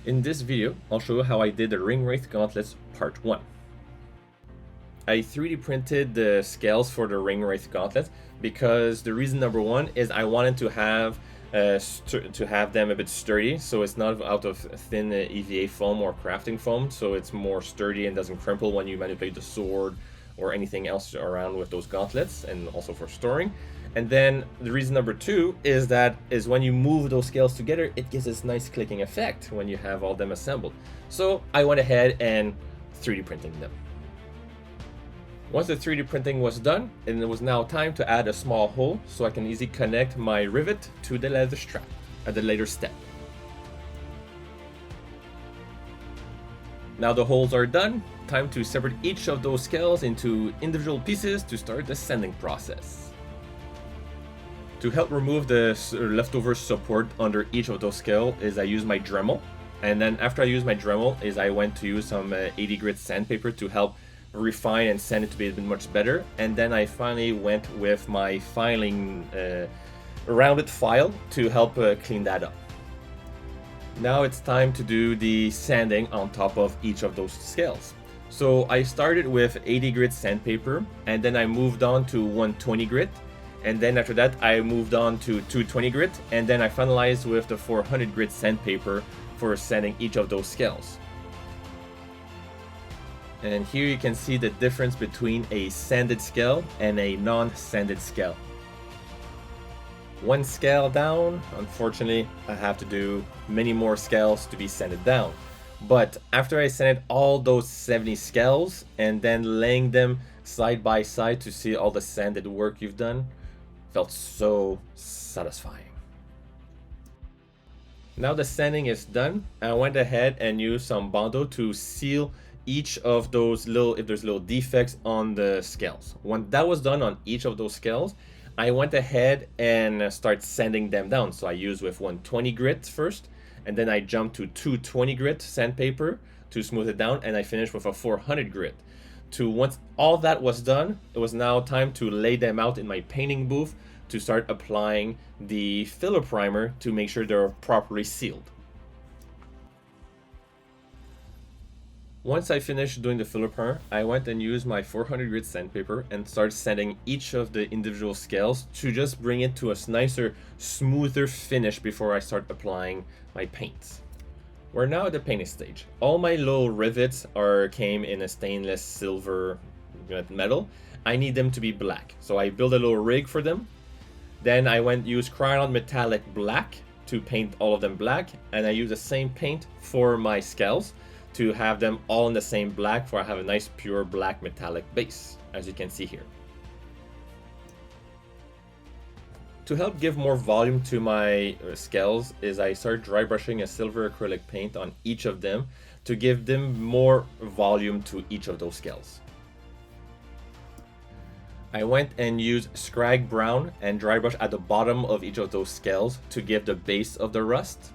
In this video, I'll show you how I did the ring wraith gauntlets part 1. I 3D printed the scales for the ring wraith gauntlets because the reason number one is I wanted to have them a bit sturdy, so it's not out of thin EVA foam or crafting foam, so it's more sturdy and doesn't crumple when you manipulate the sword or anything else around with those gauntlets, and also for storing. And then the reason number two is when you move those scales together, it gives this nice clicking effect when you have all them assembled. So I went ahead and 3D printing them. Once the 3D printing was done, and it was now time to add a small hole so I can easily connect my rivet to the leather strap at the later step. Now the holes are done, time to separate each of those scales into individual pieces to start the sanding process. To help remove the leftover support under each of those scales is I use my Dremel, and then after I use my Dremel is I went to use some 80 grit sandpaper to help refine and sand it to be a bit much better, and then I finally went with my filing rounded file to help clean that up. Now it's time to do the sanding on top of each of those scales. So I started with 80 grit sandpaper, and then I moved on to 120 grit, and then after that I moved on to 220 grit, and then I finalized with the 400 grit sandpaper for sanding each of those scales. And here you can see the difference between a sanded scale and a non-sanded scale. One scale down, unfortunately, I have to do many more scales to be sanded down. But after I sanded all those 70 scales and then laying them side by side to see all the sanded work you've done, felt so satisfying. Now the sanding is done, I went ahead and used some Bondo to seal each of those if there's little defects on the scales. When that was done on each of those scales, I went ahead and started sanding them down. So I used with 120 grit first, and then I jumped to 220 grit sandpaper to smooth it down, and I finished with a 400 grit. Once all that was done, it was now time to lay them out in my painting booth to start applying the filler primer to make sure they're properly sealed. Once I finished doing the filler primer, I went and used my 400 grit sandpaper and started sanding each of the individual scales to just bring it to a nicer, smoother finish before I start applying my paints. We're now at the painting stage. All my little rivets came in a stainless silver metal. I need them to be black, so I built a little rig for them. Then I used Krylon Metallic black to paint all of them black, and I used the same paint for my scales to have them all in the same black, for I have a nice pure black metallic base, as you can see here. To help give more volume to my scales is I started dry brushing a silver acrylic paint on each of them to give them more volume to each of those scales. I went and used Scrag Brown and dry brush at the bottom of each of those scales to give the base of the rust.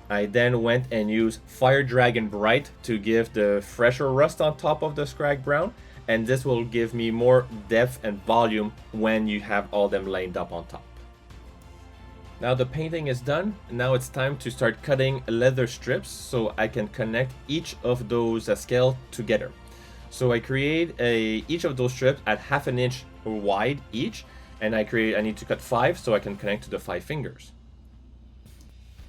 I then went and used Fire Dragon Bright to give the fresher rust on top of the Scrag Brown, and this will give me more depth and volume when you have all them lined up on top. Now the painting is done. Now it's time to start cutting leather strips so I can connect each of those scales together. So I create each of those strips at 1/2 inch wide each, and I need to cut 5 so I can connect to the 5 fingers.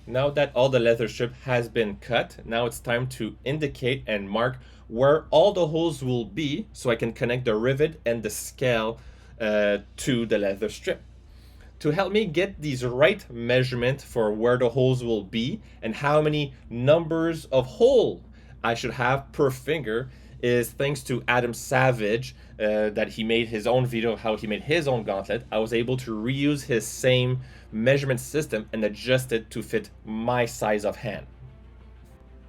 Now that all the leather strip has been cut, now it's time to indicate and mark where all the holes will be so I can connect the rivet and the scale to the leather strip. To help me get these right measurement for where the holes will be and how many numbers of hole I should have per finger is thanks to Adam Savage, that he made his own video of how he made his own gauntlet. I was able to reuse his same measurement system and adjust it to fit my size of hand.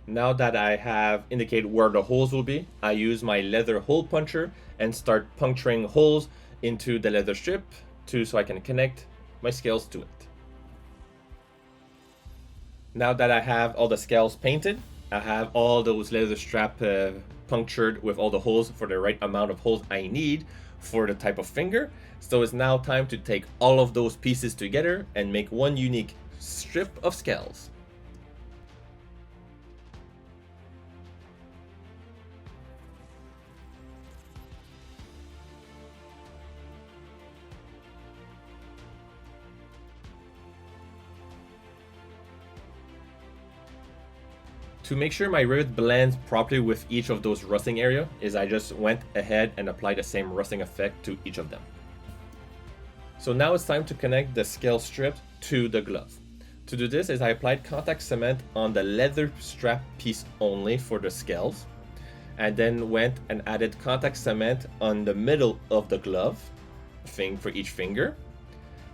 Now that I have indicated where the holes will be, I use my leather hole puncher and start puncturing holes into the leather strip so I can connect my scales to it. Now that I have all the scales painted, I have all those leather strap punctured with all the holes for the right amount of holes I need for the type of finger. So it's now time to take all of those pieces together and make one unique strip of scales. To make sure my rivet blends properly with each of those rusting area is I just went ahead and applied the same rusting effect to each of them. So now it's time to connect the scale strip to the glove. To do this is I applied contact cement on the leather strap piece only for the scales, and then went and added contact cement on the middle of the glove thing for each finger.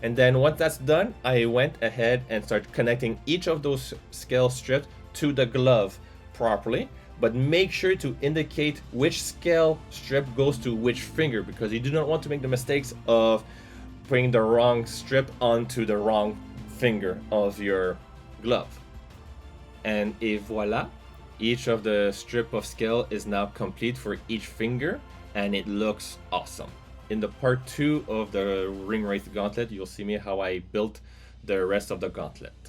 And then once that's done, I went ahead and started connecting each of those scale strips to the glove properly, but make sure to indicate which scale strip goes to which finger, because you do not want to make the mistakes of putting the wrong strip onto the wrong finger of your glove. And voila, each of the strip of scale is now complete for each finger, and it looks awesome. In the part 2 of the ring wraith gauntlet, you'll see me how I built the rest of the gauntlet.